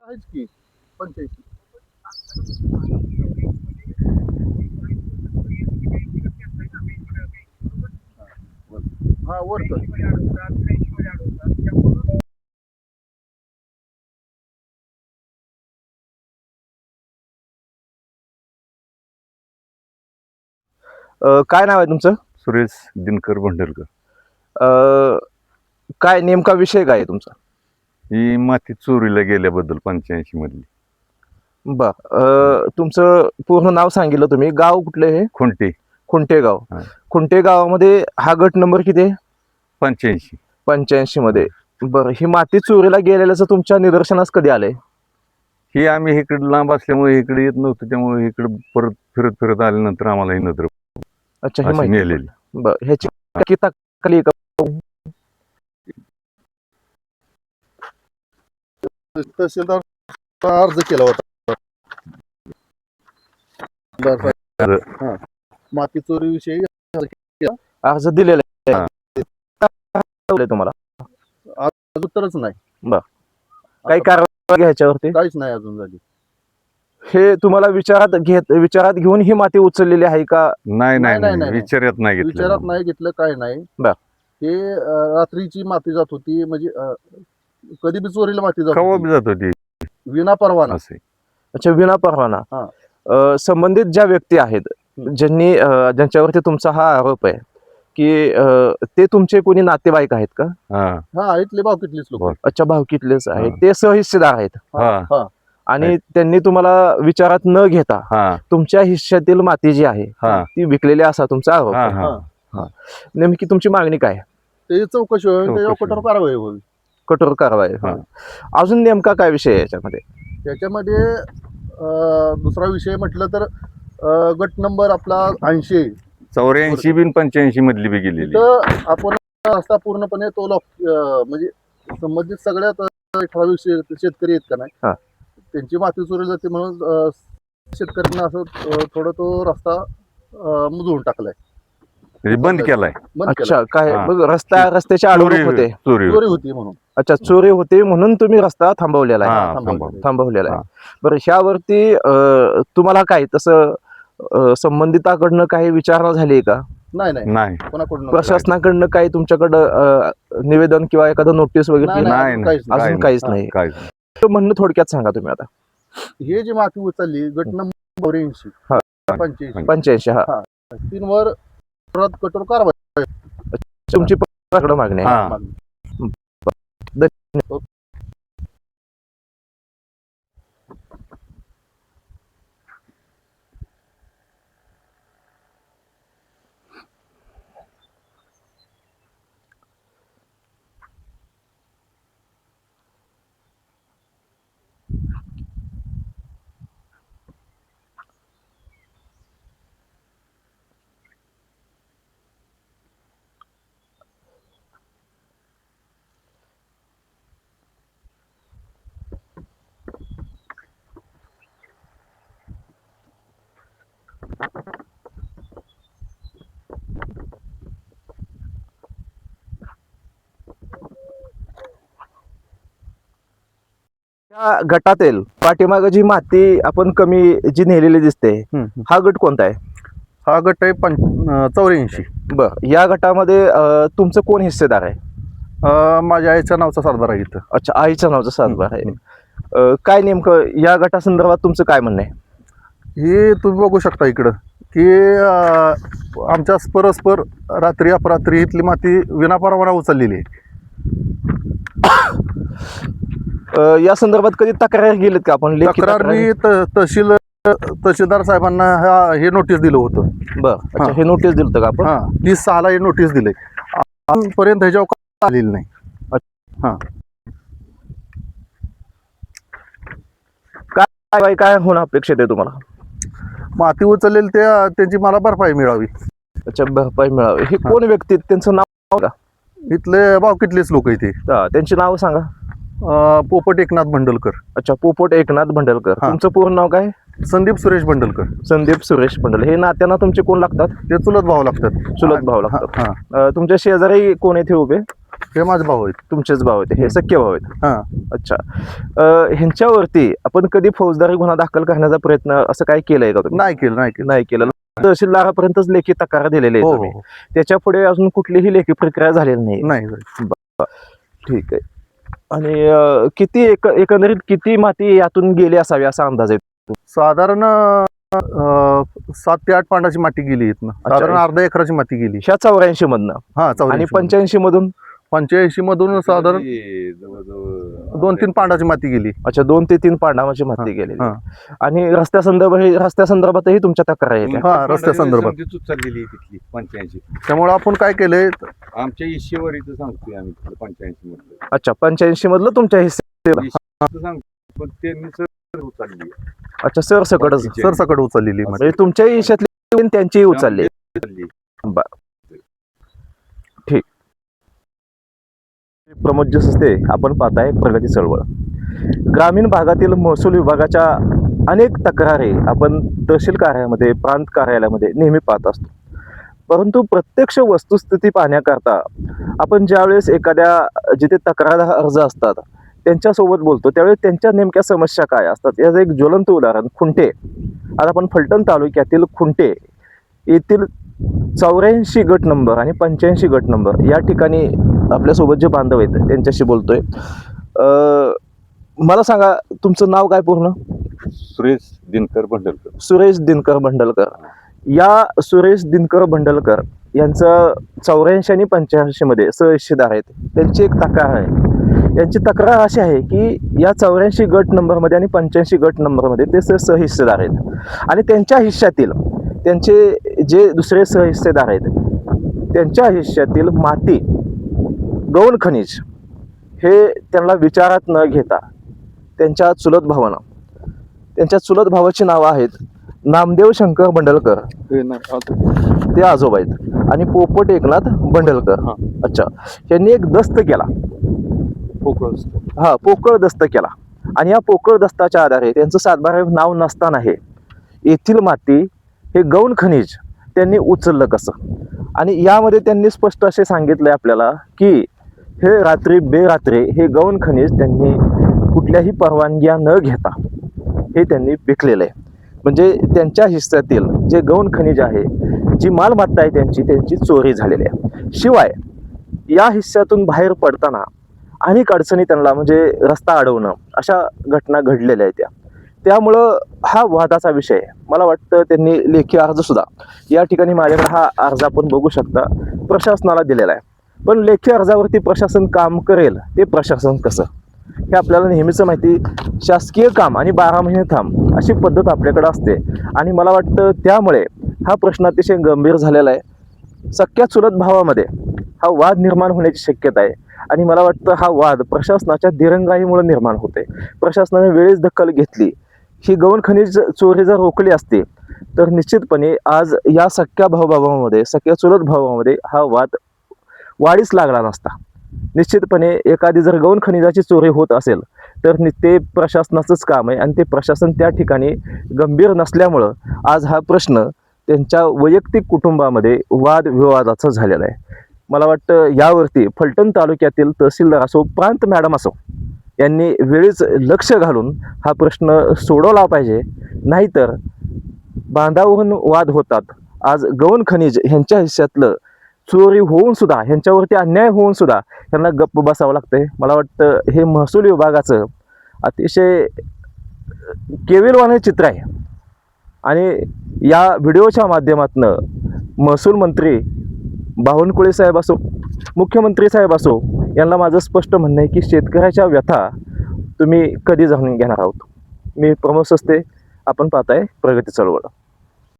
आहेच की 85. हा वरतं काय नाव आहे तुमचं? सुरेश दिनकर भंडरकर. अ, काय नेमका विषय काय आहे तुमचा? ही माती चोरीला गेल्याबद्दल 85 मधली. तुमचं पूर्ण नाव सांगितलं तुम्ही. गाव कुठलं हे? खुंटे खुंटे गाव. हा. खुंटे गावामध्ये हा गट नंबर किती आहे? 85. 85 मध्ये. बरं, ही माती चोरीला गेलेल्याचं तुमच्या निदर्शनास कधी आलंय? ही आम्ही इकडे लांब असल्यामुळे इकडे येत नव्हतो, त्यामुळे इकडे परत फिरत फिरत आल्यानंतर आम्हाला ही नजर अच्छा, ही अशी माहिती. नेलेली. बरं, ह्याची किती ताकद आहे का? तहसीलदार अर्ज केला होता. हा. माती चोरी विषयी अर्ज दिलेला आहे. हा. काय तुम्हाला अजून उत्तरच नाही. काही कारवाई घ्यायच्यावरती? काहीच नाही अजून झाली. हे तुम्हाला विचारात घेऊन ही माती उचललेली आहे का? नाही नाही, नाही नाही. विचारात नाही घेतलं. विचारात नाही घेतलं, काय नाही. बर. हे रात्रीची माती जात होती, म्हणजे कधी बी चोरीला माती जात कवा होती बी जात होती विना परवाना. असे. अच्छा, विना परवाना. हा. संबंधित ज्या व्यक्ती आहेत, ज्यांच्यावरती तुमचा हा आरोप आहे की ते तुमचे कोणी नातेवाईक आहेत का? हा हा, इथले भावकीतलीच लोक. अच्छा, भावकीतलेच आहेत. हा. ते सहहिस्सेदार आहेत हा. हा. आणि त्यांनी तुम्हाला विचारात न घेता हा तुमच्या हिश्श्यातील माती जी आहे हा ती विकलेली असा तुमचा आरोप हा आहे. हा नेमकी तुमची मागणी काय आहे? ते चौकशी होईल, त्याच्यावर चौकशी कठोर कारवाई होईल. कठोर कारवाई. हा. अजून नेमका काय विषय आहे याच्यामध्ये? त्याच्यामध्ये दुसरा विषय म्हटलं तर गट नंबर आपला 80. 84 बिन 85 मधली बी गेलेली. तिथं आपण रस्ता पूर्णपणे तो म्हणजे संबंधित सगळ्यात ठराविक शेतकरी आहेत का नाही, हा. त्यांची माती चोरी जाते म्हणून शेतकऱ्यांना असं थोडं तो रस्ता मुजवून टाकलाय, म्हणजे बंद केलाय. बंद केलाय. अच्छा, काय हा. मग रस्त्याच्या आडवणूक होते? चोरी होती म्हणून. अच्छा, चोरी होते म्हणून तुम्ही रस्ता थांबवलेला आहे? हा, थांबवलेलं. थांबवलेला हा. आहे. बरं, ह्यावरती तुम्हाला काय तसं संबंधिताकडनं काही विचारणा झाली का? नाही नाही, नाही कोणाकडून प्रशासनाकडनं काही तुमच्याकडं निवेदन किंवा एखादं नोटीस वगैरे नाही, दिली? नाही, नाही काहीच नाही. अजून काहीच हा. नाही. काय म्हणणं थोडक्यात सांगा तुम्ही आता. हे जी माती उचलली गट नंबर 84, हा. 85, 85. हा. 3 वर परत कठोर कारवाई. तुमची प्रशासनाकडे मागणी आहे? हा. मागणी. त्या गटातील पाठीमाग जी माती आपण कमी जी नेलेली दिसते, हा गट कोणता आहे? हा गट आहे 84. बर, या गटामध्ये तुमचं कोण हिस्सेदार आहे? माझ्या आईच्या नावचा सातबारा आहे इथं. अच्छा, आईचं नावचं सातबार आहे. काय नेमकं या गटासंदर्भात तुमचं काय म्हणणं आहे? हे तुम्ही बघू शकता इकडं की आमच्या परस्पर रात्री अपरात्री इथली माती विनापरवाना उचललेली आहे. या संदर्भात कधी तक्रार गेलीत का आपण? लेखी तक्रार मी तहसीलदार साहेबांना हे नोटीस दिलं होतं. बर, अच्छा, हे नोटीस दिलं होतं का आपण? हा, 30/6 हे नोटीस दिले. आजपर्यंत ह्याच्यावर काय आलेलं नाही. हा, काय होणं अपेक्षित आहे तुम्हाला? माती उचललेली त्यांची मला भरपाई मिळावी. अच्छा, भरपाई मिळावी. हे कोण व्यक्ती आहेत? त्यांचं नाव का? इथले भावकीतलेच लोक इथे. त्यांची नाव सांगा. पोपट एकनाथ भंडलकर. अच्छा, पोपट एकनाथ भंडलकर. हा. तुमचं पूर्ण नाव काय? संदीप सुरेश भंडलकर. संदीप सुरेश भंडल. हे नात्यानं तुमचे कोण लागतात? ते चुलत भाऊ लागतात. चुलत भाऊ लागतात. हा, तुमच्या शेजारी कोण येथे उभे? हे माझे भाऊ आहेत. तुमचेच भाऊ आहेत, हे सख्य भाऊ आहेत. हा. अच्छा. ह्यांच्यावरती आपण कधी फौजदारी गुन्हा दाखल करण्याचा प्रयत्न असं काय केलंय का तुम्ही? नाही केलं. नाही केलं. तहसीलदारापर्यंतच लेखी तक्रार दिलेली हो आहे हो तुम्ही. त्याच्या पुढे अजून कुठलीही लेखी प्रक्रिया झालेली नाही. नाही. ठीक आहे. आणि किती एकंदरीत किती माती यातून गेली असावी असा अंदाज आहे? साधारण 7 ते 8 पांडाची माती गेली इथनं. साधारण अर्धा एकराची माती गेली. ह्या 84 मधनं. हा, आणि 84 85 मधून? 85 मधून साधारण जवळजवळ 2-3 पांडाची माती गेली. अच्छा, 2 ते 3 पांडावाची माती गेलेली. हा. आणि रस्त्यासंदर्भातही तुमच्या तक्रार आहेत? हा, रस्त्या संदर्भात. चाललेली तिथली 85. त्यामुळे आपण काय केलंय, आमच्या इशेवरीचं सांगतोय आम्ही 85 मधलं. अच्छा, 85 मधलं तुमच्या हिस्से. सांगतो पण त्यांनी सर उचलली. अच्छा, सरसकटच. सरसकट उचललेली माती. म्हणजे तुमच्या हिश्यातली त्यांचीही उचलली. ठीक. प्रमोद जसते आपण पाहताय प्रगती चळवळ. ग्रामीण भागातील महसूल विभागाच्या अनेक तक्रारी आपण तहसील कार्यालयामध्ये, प्रांत कार्यालयामध्ये नेहमी पाहत असतो. परंतु प्रत्यक्ष वस्तुस्थिती पाहण्याकरता आपण ज्यावेळेस एखाद्या जिथे तक्रार अर्ज असतात त्यांच्यासोबत बोलतो त्यावेळेस त्यांच्या नेमक्या समस्या काय असतात याचं एक ज्वलंत उदाहरण खुंटे. आज आपण फलटण तालुक्यातील खुंटे येथील 84 गट नंबर आणि 85 गट नंबर या ठिकाणी आपल्यासोबत जे बांधव आहेत त्यांच्याशी बोलतोय. मला सांगा, तुमचं नाव काय पूर्ण? सुरेश दिनकर भंडलकर. सुरेश दिनकर भंडलकर. या सुरेश दिनकर भंडलकर यांचं 84 आणि 85 मध्ये सहहिस्सेदार आहेत. त्यांची एक तक्रार आहे. यांची तक्रार अशी आहे की या 84 गट नंबरमध्ये आणि 85 गट नंबरमध्ये ते सहहिस्सेदार आहेत आणि त्यांच्या हिश्श्यातील त्यांचे जे दुसरे सहहिस्सेदार आहेत त्यांच्या हिश्श्यातील माती, गौण खनिज हे त्यांना विचारात न घेता त्यांच्या चुलत भावाची नावं आहेत नामदेव शंकर भंडलकर, ते आजोबा आहेत, आणि पोपट एकनाथ भंडलकर. अच्छा, यांनी एक दस्त केला, पोकळ दस्त केला. आणि या पोकळ दस्ताच्या आधारे त्यांचं सातबारा नाव नसताना हे येथील माती, हे गौण खनिज त्यांनी उचललं कसं? आणि यामध्ये त्यांनी स्पष्ट असे सांगितले आपल्याला की हे रात्री बेरात्री हे गौण खनिज त्यांनी कुठल्याही परवानग्या न घेता हे त्यांनी विकलेलं आहे. म्हणजे त्यांच्या हिस्स्यातील जे गौण खनिज आहे, जी मालमत्ता आहे त्यांची चोरी झालेली आहे. शिवाय या हिस्स्यातून बाहेर पडताना अनेक अडचणी त्यांना, म्हणजे रस्ता अडवणं, अशा घटना घडलेल्या आहेत. त्यामुळं हा वादाचा विषय आहे. मला वाटतं त्यांनी लेखी अर्ज सुद्धा या ठिकाणी माझ्याकडे हा अर्ज आपण बघू शकता प्रशासनाला दिलेला आहे. पण लेखी अर्जावरती प्रशासन काम करेल ते प्रशासन कसं, हे आपल्याला नेहमीच माहिती. शासकीय काम आणि 12 महिने थांब अशी पद्धत आपल्याकडे असते. आणि मला वाटतं त्यामुळे हा प्रश्न अतिशय गंभीर झालेला आहे. सख्या चुलत भावामध्ये हा वाद निर्माण होण्याची शक्यता आहे. आणि मला वाटतं हा वाद प्रशासनाच्या दिरंगाईमुळे निर्माण होते. प्रशासनाने वेळेस दखल घेतली, ही गौण खनिज चोरी जर रोखली असती तर निश्चितपणे आज या सख्या चुलत भावामध्ये हा वाद वाढीस लागला नसता. निश्चितपणे एखादी जर गौण खनिजाची चोरी होत असेल तर ते प्रशासनाचंच काम आहे. आणि ते प्रशासन त्या ठिकाणी गंभीर नसल्यामुळं आज हा प्रश्न त्यांच्या वैयक्तिक कुटुंबामध्ये वादविवादाचा झालेला आहे. मला वाटतं यावरती फलटण तालुक्यातील तहसीलदार असो, प्रांत मॅडम असो, यांनी वेळीच लक्ष घालून हा प्रश्न सोडवला पाहिजे. नाहीतर बांधावरून वाद होतात. आज गौण खनिज ह्यांच्या हिश्श्यातलं चोरी होऊन सुद्धा, ह्यांच्यावरती अन्याय होऊन सुद्धा ह्यांना गप्प बसावं लागतंय. मला वाटतं हे महसूल विभागाचं अतिशय केविलवाणे चित्र आहे. आणि या व्हिडिओच्या माध्यमातून महसूल मंत्री बावनकुळे साहेब असो, मुख्यमंत्री साहेब असो, यांना माझं स्पष्ट म्हणणं आहे की शेतकऱ्याच्या व्यथा तुम्ही कधी जाणून घेणार आहोत. मी प्रमोद सस्ते, आपण पाहताय प्रगती चळवळ.